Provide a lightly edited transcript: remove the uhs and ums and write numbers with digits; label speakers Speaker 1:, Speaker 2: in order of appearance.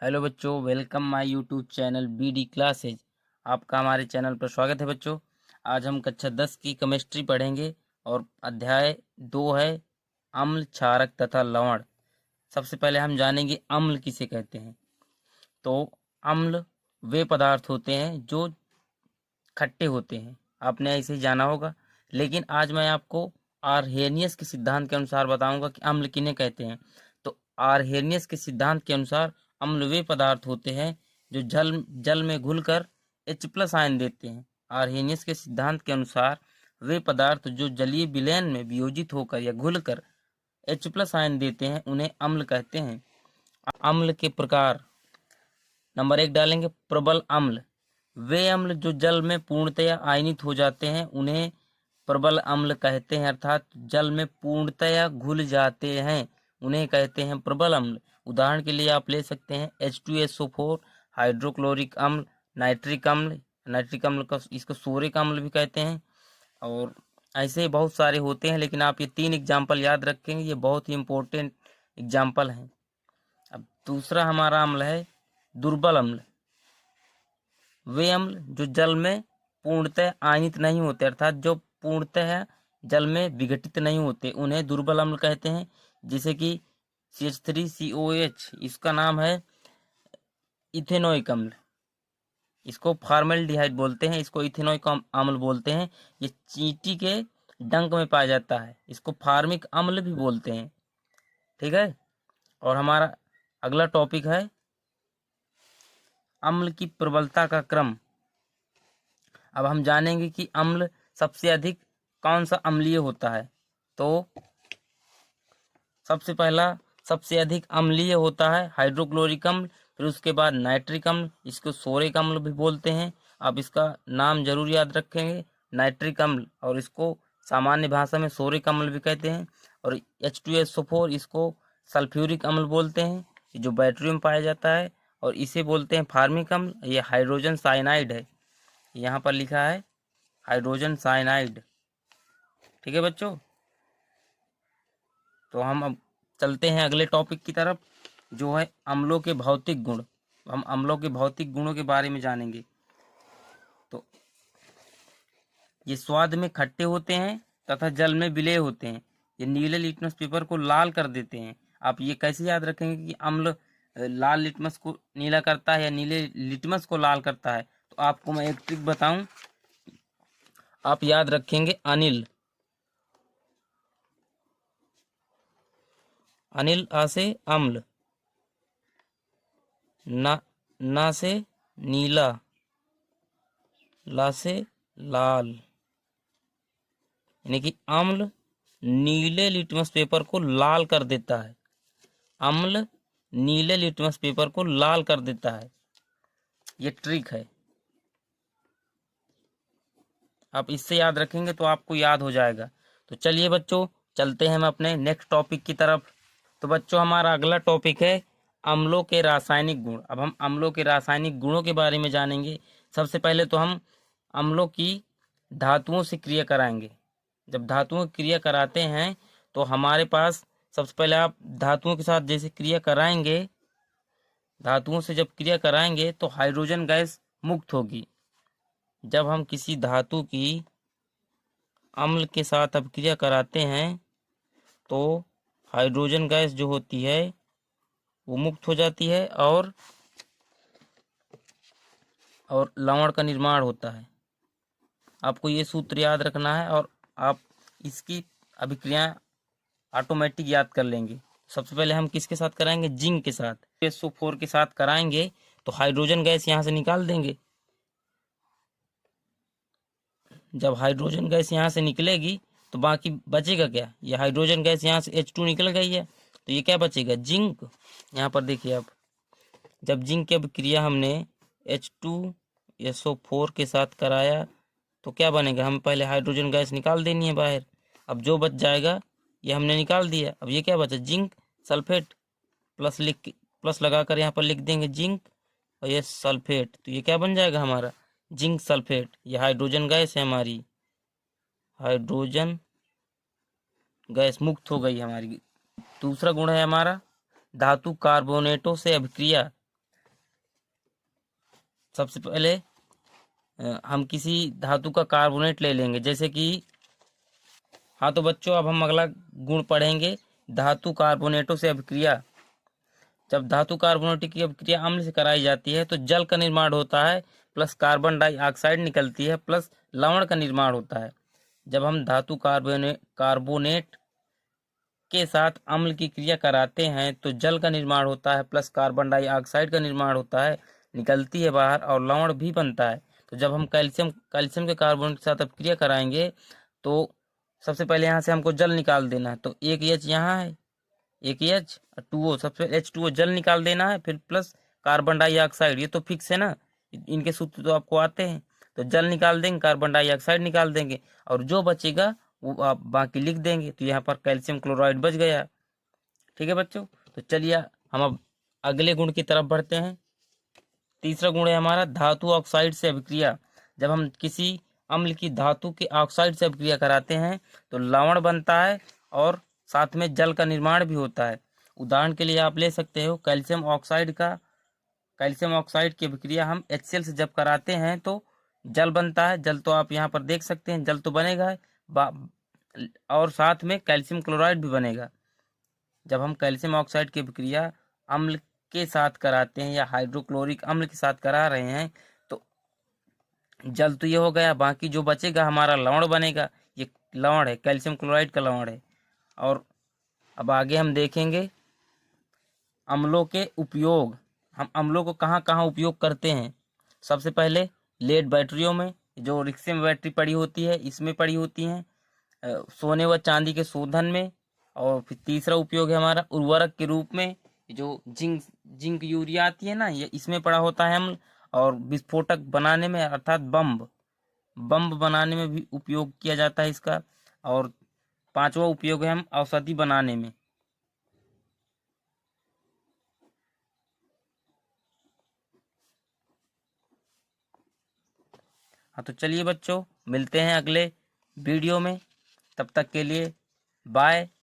Speaker 1: Hello बच्चों, welcome my YouTube channel BD classes. आपका हमारे चैनल पर स्वागत है बच्चों। आज हम कक्षा 10 की केमिस्ट्री पढ़ेंगे और अध्याय 2 है अम्ल, क्षारक तथा लवण। सबसे पहले हम जानेंगे अम्ल किसे कहते हैं। तो अम्ल वे पदार्थ होते हैं जो खट्टे होते हैं, आपने ऐसे ही जाना होगा। लेकिन आज मैं आपको आर्हेनियस के सिद्धांत के अनुसार बताऊंगा कि अम्ल किन्हें कहते हैं। तो आर्हेनियस के सिद्धांत के अनुसार अम्ल वे पदार्थ होते हैं जो जल में घुलकर H+ आयन देते हैं। आर्हेनियस के सिद्धांत के अनुसार वे पदार्थ जो जलीय विलयन में वियोजित होकर या घुलकर H+ आयन देते हैं उन्हें अम्ल कहते हैं। अम्ल के प्रकार नंबर 1 डालेंगे प्रबल अम्ल। वे अम्ल जो जल में पूर्णतया आयनित हो जाते हैं उन्हें प्रबल अम्ल कहते हैं, अर्थात जल में पूर्णतया घुल जाते हैं उन्हें कहते हैं प्रबल अम्ल। उदाहरण के लिए आप ले सकते हैं H2SO4, हाइड्रोक्लोरिक अम्ल, नाइट्रिक अम्ल। नाइट्रिक अम्ल का इसको सोरिक अम्ल भी कहते हैं। और ऐसे बहुत सारे होते हैं, लेकिन आप ये 3 एग्जाम्पल याद रखेंगे, ये बहुत ही इंपॉर्टेंट एग्जाम्पल हैं। अब दूसरा हमारा अम्ल है दुर्बल अम्ल। वे अम्ल जो जल में पूर्णतः आयनित नहीं होते, अर्थात जो पूर्णतः जल में विघटित नहीं होते, उन्हें दुर्बल अम्ल कहते हैं। जैसे कि CH3COH, इसका नाम है इथेनोइक अम्ल। इसको फॉर्मल्डिहाइड बोलते हैं, इसको इथेनोइक अम्ल बोलते हैं। ये चींटी के डंक में पाया जाता है, इसको फार्मिक अम्ल भी बोलते हैं। ठीक है। और हमारा अगला टॉपिक है अम्ल की प्रबलता का क्रम। अब हम जानेंगे कि अम्ल सबसे अधिक कौन सा अम्लीय होता है। तो सबसे अधिक अम्लीय होता है हाइड्रोक्लोरिक अम्ल, फिर उसके बाद नाइट्रिक अम्ल, इसको सोरिक अम्ल भी बोलते हैं। आप इसका नाम जरूर याद रखेंगे, नाइट्रिक अम्ल, और इसको सामान्य भाषा में सोरिक अम्ल भी कहते हैं। और H2SO4, इसको सल्फ्यूरिक अम्ल बोलते हैं, जो बैटरियों में पाया जाता है, और इसे बोलते हैं फार्मिक अम्ल। ये हाइड्रोजन साइनाइड है, यहाँ पर लिखा है हाइड्रोजन साइनाइड। ठीक है बच्चों, तो हम अब चलते हैं अगले टॉपिक की तरफ, जो है अम्लों के भौतिक गुण। हम अम्लों के भौतिक गुणों के बारे में जानेंगे। तो ये स्वाद में खट्टे होते हैं तथा जल में विलेय होते हैं। ये नीले लिटमस पेपर को लाल कर देते हैं। आप ये कैसे याद रखेंगे कि अम्ल लाल लिटमस को नीला करता है या नीले लिटमस को लाल करता है। तो आपको मैं एक ट्रिक बताऊं, आप याद रखेंगे अनिल। अनिल आ से अम्ल, ना से नीला, ला से लाल, यानी कि अम्ल नीले लिटमस पेपर को लाल कर देता है। अम्ल नीले लिटमस पेपर को लाल कर देता है, ये ट्रिक है। आप इससे याद रखेंगे तो आपको याद हो जाएगा। तो चलिए बच्चों, चलते हैं हम अपने नेक्स्ट टॉपिक की तरफ। तो बच्चों, हमारा अगला टॉपिक है अम्लों के रासायनिक गुण। अब हम अम्लों के रासायनिक गुणों के बारे में जानेंगे। सबसे पहले तो हम अम्लों की धातुओं से क्रिया कराएंगे। जब धातुओं की क्रिया कराते हैं तो हमारे पास सबसे पहले आप धातुओं के साथ जैसे क्रिया कराएंगे, धातुओं से जब क्रिया कराएंगे तो हाइड्रोजन गैस मुक्त होगी। जब हम किसी धातु की अम्ल के साथ अब क्रिया कराते हैं तो हाइड्रोजन गैस जो होती है वो मुक्त हो जाती है और लवण का निर्माण होता है। आपको ये सूत्र याद रखना है और आप इसकी अभिक्रियाएं ऑटोमेटिक याद कर लेंगे। सबसे पहले हम किसके साथ कराएंगे? जिंक के साथ। SO4 के साथ कराएंगे तो हाइड्रोजन गैस यहाँ से निकाल देंगे। जब हाइड्रोजन गैस यहाँ से निकलेगी तो बाकी बचेगा क्या? ये हाइड्रोजन गैस यहाँ से H2 निकल गई है, तो ये क्या बचेगा? जिंक। यहाँ पर देखिए आप, जब जिंक की अभिक्रिया हमने H2SO4 के साथ कराया तो क्या बनेगा? हम पहले हाइड्रोजन गैस निकाल देनी है बाहर। अब जो बच जाएगा ये हमने निकाल दिया। अब ये क्या बचा? Zinc sulphate. प्लस लगाकर यहाँ पर लिख देंगे जिंक और ये सल्फेट, तो ये क्या बन जाएगा हमारा? Zinc sulphate. ये हाइड्रोजन गैस है हमारी, हाइड्रोजन गैस मुक्त हो गई हमारी। दूसरा गुण है हमारा धातु कार्बोनेटों से अभिक्रिया। सबसे पहले हम किसी धातु का कार्बोनेट ले लेंगे, जैसे कि हाँ तो बच्चों अब हम अगला गुण पढ़ेंगे, धातु कार्बोनेटों से अभिक्रिया। जब धातु कार्बोनेट की अभिक्रिया अम्ल से कराई जाती है तो जल का निर्माण होता है, प्लस कार्बन डाइऑक्साइड निकलती है, प्लस लवण का निर्माण होता है। जब हम धातु कार्बोनेट के साथ अम्ल की क्रिया कराते हैं तो जल का निर्माण होता है, प्लस कार्बन डाइऑक्साइड का निर्माण होता है, निकलती है बाहर, और लवण भी बनता है। तो जब हम कैल्शियम के कार्बोनेट के साथ अभिक्रिया कराएंगे तो सबसे पहले यहाँ से हमको जल निकाल देना है। तो एक एच यहाँ है, एक एच और 2O, सबसे H2O जल निकाल देना है, फिर प्लस कार्बन डाइऑक्साइड, ये तो फिक्स है ना, इनके सूत्र तो आपको आते हैं। तो जल निकाल देंगे, कार्बन डाइऑक्साइड निकाल देंगे, और जो बचेगा वो आप बाकी लिख देंगे। तो यहाँ पर कैल्शियम क्लोराइड बच गया। ठीक है बच्चों, तो चलिए हम अब अगले गुण की तरफ बढ़ते हैं। तीसरा गुण है हमारा धातु ऑक्साइड से अभिक्रिया। जब हम किसी अम्ल की धातु के ऑक्साइड से अभिक्रिया कराते हैं तो लवण बनता है और साथ में जल का निर्माण भी होता है। उदाहरण के लिए आप ले सकते हो कैल्शियम ऑक्साइड की अभिक्रिया हम HCl से जब कराते हैं तो जल बनता है। जल तो आप यहाँ पर देख सकते हैं, जल तो बनेगा है, और साथ में कैल्शियम क्लोराइड भी बनेगा। जब हम कैल्शियम ऑक्साइड की अभिक्रिया अम्ल के साथ कराते हैं या हाइड्रोक्लोरिक अम्ल के साथ करा रहे हैं तो जल तो ये हो गया, बाकी जो बचेगा हमारा लवण बनेगा। ये लवण है, कैल्शियम क्लोराइड का लवण है। और अब आगे हम देखेंगे अम्लों के उपयोग। हम अम्लों को कहाँ कहाँ उपयोग करते हैं। सबसे पहले लेड बैटरियों में, जो रिक्शे में बैटरी पड़ी होती है इसमें पड़ी होती हैं, सोने व चांदी के शोधन में, और फिर तीसरा उपयोग है हमारा उर्वरक के रूप में, जो जिंक यूरिया आती है ना, ये इसमें पड़ा होता है अम्ल, और विस्फोटक बनाने में अर्थात बम बनाने में भी उपयोग किया जाता है इसका। और पांचवा उपयोग है हम औषधि बनाने में। हाँ तो चलिए बच्चों, मिलते हैं अगले वीडियो में, तब तक के लिए बाय।